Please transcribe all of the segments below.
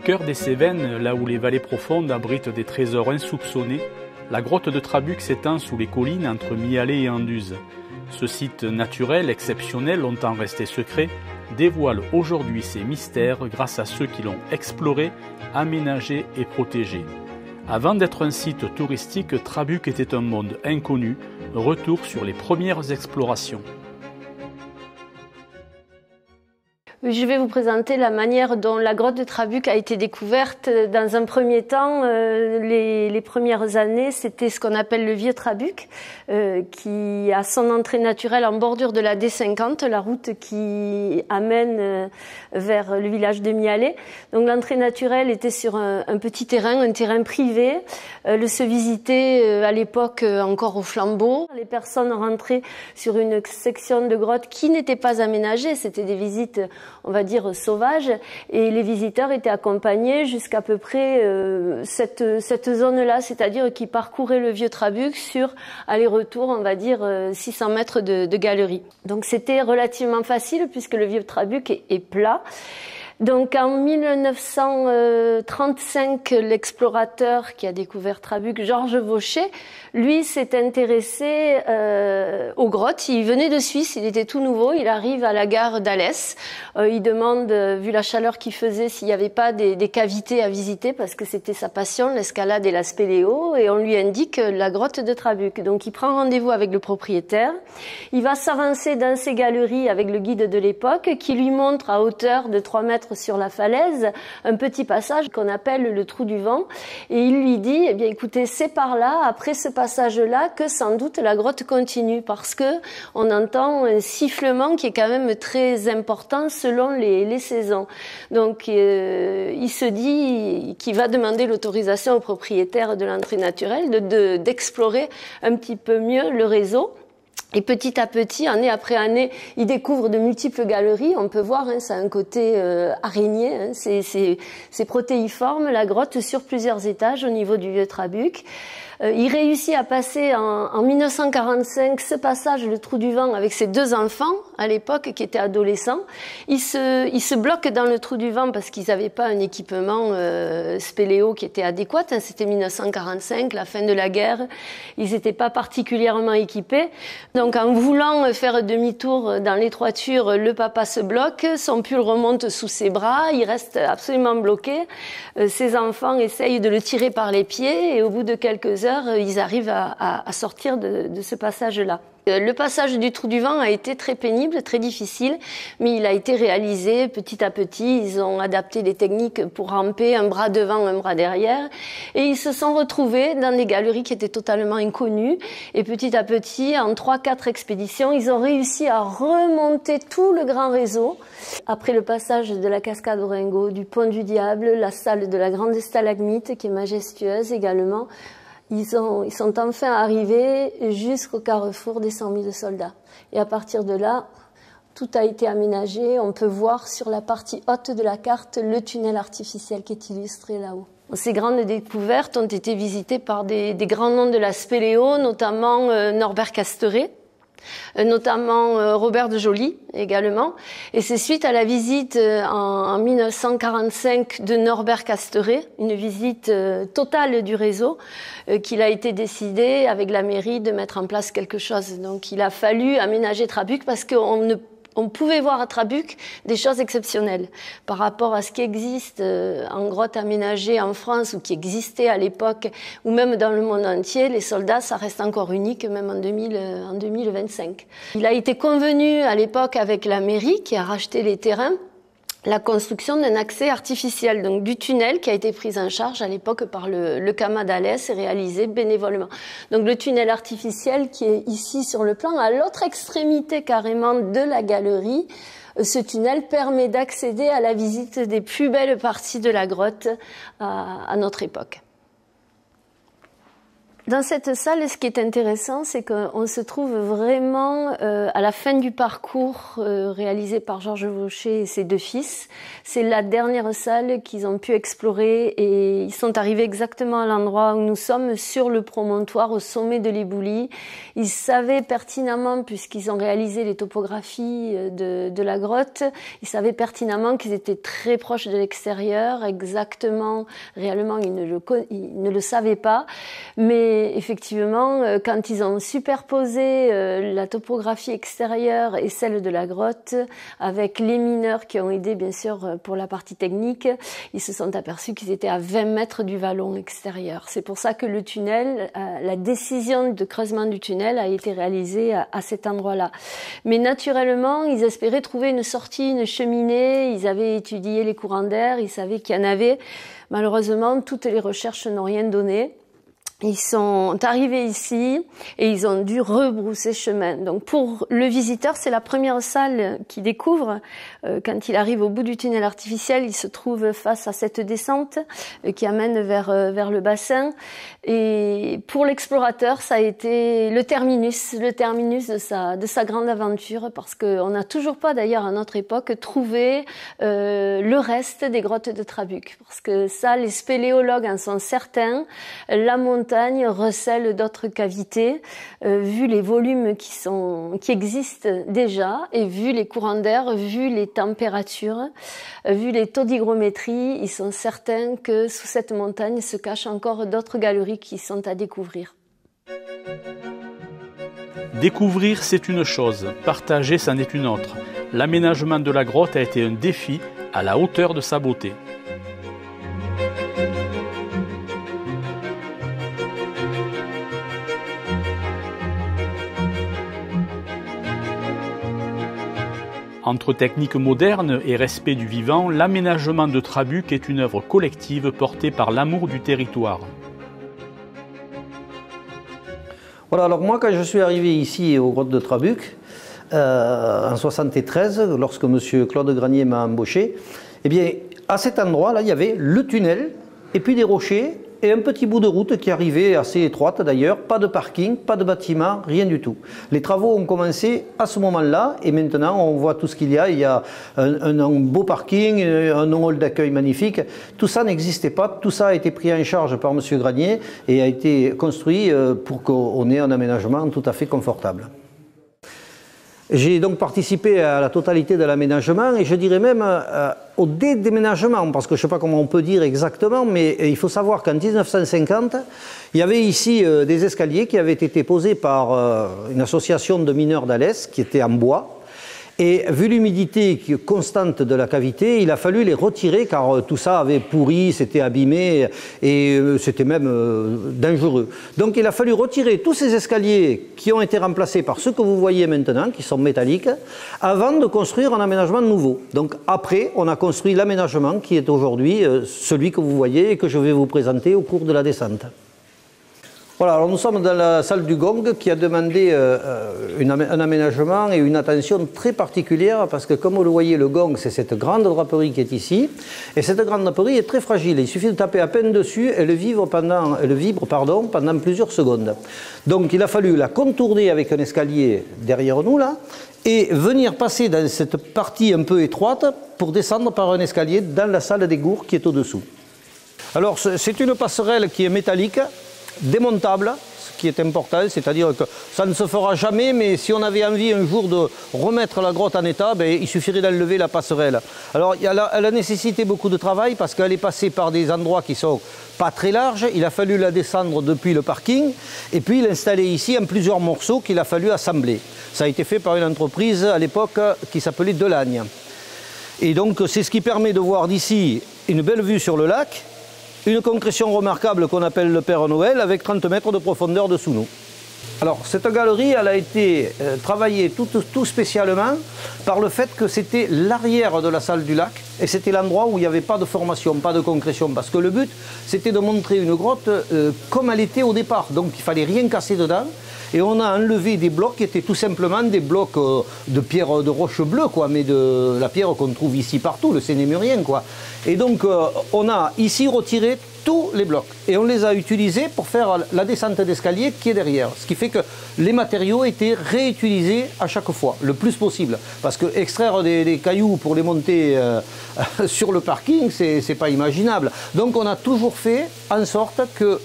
cœur des Cévennes, là où les vallées profondes abritent des trésors insoupçonnés, la grotte de Trabuc s'étend sous les collines entre Mialet et Anduze. Ce site naturel exceptionnel, longtemps resté secret, dévoile aujourd'hui ses mystères grâce à ceux qui l'ont exploré, aménagé et protégé. Avant d'être un site touristique, Trabuc était un monde inconnu, retour sur les premières explorations. Je vais vous présenter la manière dont la grotte de Trabuc a été découverte. Dans un premier temps, les premières années, c'était ce qu'on appelle le Vieux Trabuc, qui a son entrée naturelle en bordure de la D50, la route qui amène vers le village de Mialet. Donc l'entrée naturelle était sur un petit terrain, un terrain privé. Le se visiter à l'époque encore au flambeau. Les personnes rentraient sur une section de grotte qui n'était pas aménagée, c'était des visites, on va dire, sauvages, et les visiteurs étaient accompagnés jusqu'à peu près cette zone-là, c'est-à-dire qu'ils parcouraient le Vieux Trabuc sur aller-retour, on va dire 600 mètres de galerie. Donc c'était relativement facile puisque le Vieux Trabuc est plat. Donc en 1935, l'explorateur qui a découvert Trabuc, Georges Vaucher, lui s'est intéressé aux grottes. Il venait de Suisse, il était tout nouveau, il arrive à la gare d'Alès. Il demande, vu la chaleur qu'il faisait, s'il n'y avait pas des cavités à visiter, parce que c'était sa passion, l'escalade et la spéléo, et on lui indique la grotte de Trabuc. Donc il prend rendez-vous avec le propriétaire, il va s'avancer dans ces galeries avec le guide de l'époque, qui lui montre à hauteur de 3 mètres sur la falaise un petit passage qu'on appelle le trou du vent, et il lui dit, eh bien écoutez, c'est par là, après ce passage-là, que sans doute la grotte continue, parce que on entend un sifflement qui est quand même très important selon les saisons. Donc il se dit qu'il va demander l'autorisation au propriétaire de l'entrée naturelle d'explorer un petit peu mieux le réseau. Et petit à petit, année après année, il découvre de multiples galeries. On peut voir, ça a un côté araignée, c'est protéiforme, la grotte sur plusieurs étages au niveau du Vieux Trabuc. Il réussit à passer en 1945 ce passage, le trou du vent, avec ses 2 enfants à l'époque qui étaient adolescents. Il se bloque dans le trou du vent parce qu'ils n'avaient pas un équipement spéléo qui était adéquat. C'était 1945, la fin de la guerre. Ils n'étaient pas particulièrement équipés. Donc en voulant faire demi-tour dans l'étroiture, le papa se bloque, son pull remonte sous ses bras, il reste absolument bloqué. Ses enfants essayent de le tirer par les pieds et au bout de quelques heures, ils arrivent à sortir de ce passage-là. Le passage du trou du vent a été très pénible, très difficile, mais il a été réalisé petit à petit. Ils ont adapté les techniques pour ramper un bras devant, un bras derrière, et ils se sont retrouvés dans des galeries qui étaient totalement inconnues. Et petit à petit, en 3-4 expéditions, ils ont réussi à remonter tout le grand réseau. Après le passage de la cascade Oringo, du pont du Diable, la salle de la grande stalagmite qui est majestueuse également, ils sont enfin arrivés jusqu'au carrefour des 100 000 soldats. Et à partir de là, tout a été aménagé. On peut voir sur la partie haute de la carte le tunnel artificiel qui est illustré là-haut. Ces grandes découvertes ont été visitées par des grands noms de la spéléo, notamment Norbert Casteret, notamment Robert de Joly également. Et c'est suite à la visite en 1945 de Norbert Casteret, une visite totale du réseau, qu'il a été décidé avec la mairie de mettre en place quelque chose. Donc il a fallu aménager Trabuc parce on pouvait voir à Trabuc des choses exceptionnelles par rapport à ce qui existe en grotte aménagée en France ou qui existait à l'époque ou même dans le monde entier. Les soldats, ça reste encore unique même en 2025. Il a été convenu à l'époque avec la mairie qui a racheté les terrains la construction d'un accès artificiel, donc du tunnel qui a été pris en charge à l'époque par le CAMA d'Alès et réalisé bénévolement. Donc le tunnel artificiel qui est ici sur le plan, à l'autre extrémité carrément de la galerie, ce tunnel permet d'accéder à la visite des plus belles parties de la grotte à notre époque. Dans cette salle, ce qui est intéressant, c'est qu'on se trouve vraiment à la fin du parcours réalisé par Georges Vaucher et ses deux fils. C'est la dernière salle qu'ils ont pu explorer et ils sont arrivés exactement à l'endroit où nous sommes, sur le promontoire, au sommet de l'Éboulis. Ils savaient pertinemment, puisqu'ils ont réalisé les topographies de la grotte, ils savaient pertinemment qu'ils étaient très proches de l'extérieur, exactement, réellement ils ne le savaient pas, mais effectivement, quand ils ont superposé la topographie extérieure et celle de la grotte, avec les mineurs qui ont aidé bien sûr pour la partie technique, ils se sont aperçus qu'ils étaient à 20 mètres du vallon extérieur. C'est pour ça que le tunnel, la décision de creusement du tunnel a été réalisée à cet endroit-là. Mais naturellement, ils espéraient trouver une sortie, une cheminée, ils avaient étudié les courants d'air, ils savaient qu'il y en avait. Malheureusement, toutes les recherches n'ont rien donné. Ils sont arrivés ici et ils ont dû rebrousser chemin. Donc pour le visiteur, c'est la première salle qu'il découvre. Quand il arrive au bout du tunnel artificiel, il se trouve face à cette descente qui amène vers le bassin. Et pour l'explorateur, ça a été le terminus de sa grande aventure, parce qu'on n'a toujours pas, d'ailleurs à notre époque, trouvé le reste des grottes de Trabuc. Parce que ça, les spéléologues en sont certains. La montagne recèle d'autres cavités, vu les volumes qui existent déjà, et vu les courants d'air, vu les températures, vu les taux d'hygrométrie, ils sont certains que sous cette montagne se cachent encore d'autres galeries qui sont à découvrir. Découvrir, c'est une chose, partager, c'en est une autre. L'aménagement de la grotte a été un défi à la hauteur de sa beauté. Entre techniques modernes et respect du vivant, l'aménagement de Trabuc est une œuvre collective portée par l'amour du territoire. Voilà, alors moi quand je suis arrivé ici aux grottes de Trabuc, en 1973, lorsque M. Claude Granier m'a embauché, eh bien à cet endroit-là, il y avait le tunnel, et puis des rochers, et un petit bout de route qui arrivait assez étroite d'ailleurs, pas de parking, pas de bâtiment, rien du tout. Les travaux ont commencé à ce moment-là, et maintenant on voit tout ce qu'il y a. Il y a un beau parking, un hall d'accueil magnifique. Tout ça n'existait pas, tout ça a été pris en charge par M. Granier et a été construit pour qu'on ait un aménagement tout à fait confortable. J'ai donc participé à la totalité de l'aménagement et je dirais même au déménagement, parce que je ne sais pas comment on peut dire exactement, mais il faut savoir qu'en 1950, il y avait ici des escaliers qui avaient été posés par une association de mineurs d'Alès qui étaient en bois. Et vu l'humidité constante de la cavité, il a fallu les retirer car tout ça avait pourri, s'était abîmé et c'était même dangereux. Donc il a fallu retirer tous ces escaliers qui ont été remplacés par ceux que vous voyez maintenant, qui sont métalliques, avant de construire un aménagement nouveau. Donc après, on a construit l'aménagement qui est aujourd'hui celui que vous voyez et que je vais vous présenter au cours de la descente. Voilà, alors nous sommes dans la salle du gong qui a demandé un aménagement et une attention très particulière parce que comme vous le voyez, le gong c'est cette grande draperie qui est ici et cette grande draperie est très fragile, il suffit de taper à peine dessus et elle vibre pendant plusieurs secondes. Donc il a fallu la contourner avec un escalier derrière nous là et venir passer dans cette partie un peu étroite pour descendre par un escalier dans la salle des gours qui est au-dessous. Alors c'est une passerelle qui est métallique, démontable, ce qui est important, c'est-à-dire que ça ne se fera jamais, mais si on avait envie un jour de remettre la grotte en état, ben, il suffirait d'enlever la passerelle. Alors elle a nécessité beaucoup de travail parce qu'elle est passée par des endroits qui sont pas très larges, il a fallu la descendre depuis le parking et puis l'installer ici en plusieurs morceaux qu'il a fallu assembler. Ça a été fait par une entreprise à l'époque qui s'appelait Delagne. Et donc c'est ce qui permet de voir d'ici une belle vue sur le lac, une concrétion remarquable qu'on appelle le Père Noël avec 30 mètres de profondeur dessous nous. Alors cette galerie, elle a été travaillée tout spécialement par le fait que c'était l'arrière de la salle du lac et c'était l'endroit où il n'y avait pas de formation, pas de concrétion, parce que le but c'était de montrer une grotte comme elle était au départ, donc il ne fallait rien casser dedans et on a enlevé des blocs qui étaient tout simplement des blocs de pierre de roche bleue, quoi, mais de la pierre qu'on trouve ici partout, le sénémurien, quoi. Et donc on a ici retiré tous les blocs et on les a utilisés pour faire la descente d'escalier qui est derrière. Ce qui fait que les matériaux étaient réutilisés à chaque fois, le plus possible. Parce que extraire des cailloux pour les monter sur le parking, c'est pas imaginable. Donc on a toujours fait en sorte que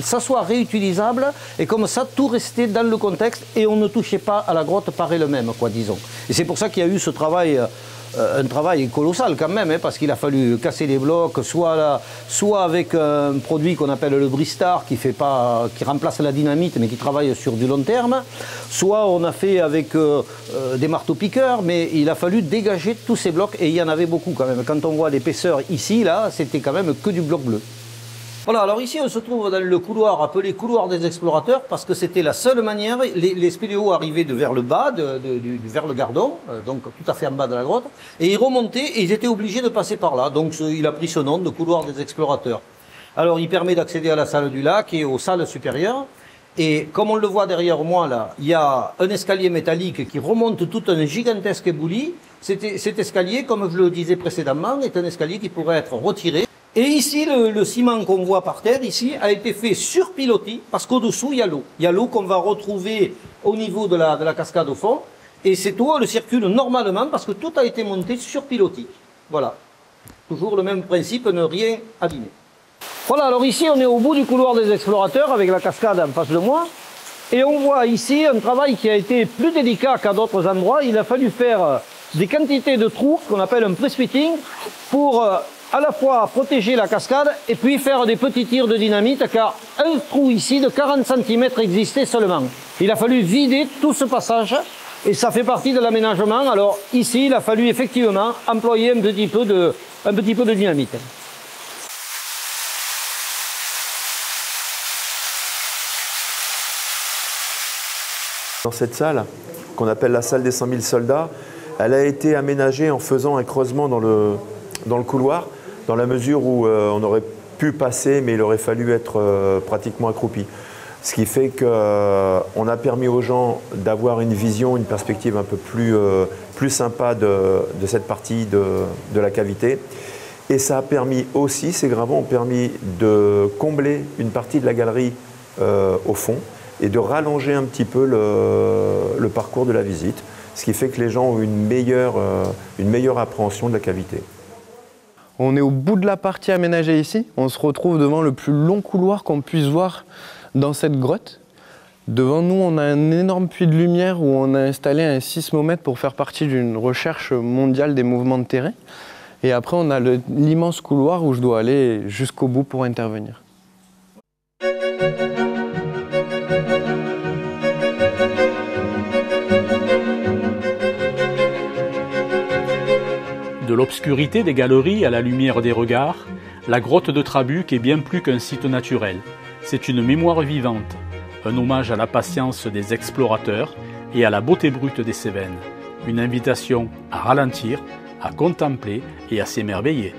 ça soit réutilisable et comme ça tout restait dans le contexte et on ne touchait pas à la grotte par elle-même, quoi, disons. Et c'est pour ça qu'il y a eu ce travail, un travail colossal quand même, hein, parce qu'il a fallu casser les blocs, soit avec un produit qu'on appelle le Bristar qui remplace la dynamite mais qui travaille sur du long terme, soit on a fait avec des marteaux-piqueurs, mais il a fallu dégager tous ces blocs et il y en avait beaucoup quand même. Quand on voit l'épaisseur ici, là, c'était quand même que du bloc bleu. Voilà, alors ici on se trouve dans le couloir appelé couloir des explorateurs parce que c'était la seule manière, les spéléos arrivaient de vers le bas, vers le gardon, donc tout à fait en bas de la grotte, et ils remontaient et ils étaient obligés de passer par là, donc il a pris ce nom de couloir des explorateurs. Alors il permet d'accéder à la salle du lac et aux salles supérieures, et comme on le voit derrière moi là, il y a un escalier métallique qui remonte tout un gigantesque éboulis. Cet escalier, comme je le disais précédemment, est un escalier qui pourrait être retiré. Et ici, le ciment qu'on voit par terre, ici, a été fait sur pilotis, parce qu'au-dessous, il y a l'eau. Il y a l'eau qu'on va retrouver au niveau de la cascade au fond. Et cette eau, elle circule normalement, parce que tout a été monté sur pilotis. Voilà. Toujours le même principe, ne rien abîmer. Voilà, alors ici, on est au bout du couloir des explorateurs, avec la cascade en face de moi. Et on voit ici un travail qui a été plus délicat qu'à d'autres endroits. Il a fallu faire des quantités de trous, qu'on appelle un press-fitting, pour à la fois protéger la cascade et puis faire des petits tirs de dynamite, car un trou ici de 40 cm existait seulement. Il a fallu vider tout ce passage et ça fait partie de l'aménagement. Alors ici, il a fallu effectivement employer un petit peu de dynamite. Dans cette salle, qu'on appelle la salle des 100 000 soldats, elle a été aménagée en faisant un creusement dans le couloir, dans la mesure où on aurait pu passer, mais il aurait fallu être pratiquement accroupi. Ce qui fait qu'on a permis aux gens d'avoir une vision, une perspective un peu plus sympa de cette partie de la cavité. Et ça a permis aussi, ces gravats ont permis de combler une partie de la galerie au fond et de rallonger un petit peu le parcours de la visite. Ce qui fait que les gens ont une meilleure appréhension de la cavité. On est au bout de la partie aménagée ici. On se retrouve devant le plus long couloir qu'on puisse voir dans cette grotte. Devant nous, on a un énorme puits de lumière où on a installé un sismomètre pour faire partie d'une recherche mondiale des mouvements de terrain. Et après, on a l'immense couloir où je dois aller jusqu'au bout pour intervenir. De l'obscurité des galeries à la lumière des regards, la grotte de Trabuc est bien plus qu'un site naturel. C'est une mémoire vivante, un hommage à la patience des explorateurs et à la beauté brute des Cévennes. Une invitation à ralentir, à contempler et à s'émerveiller.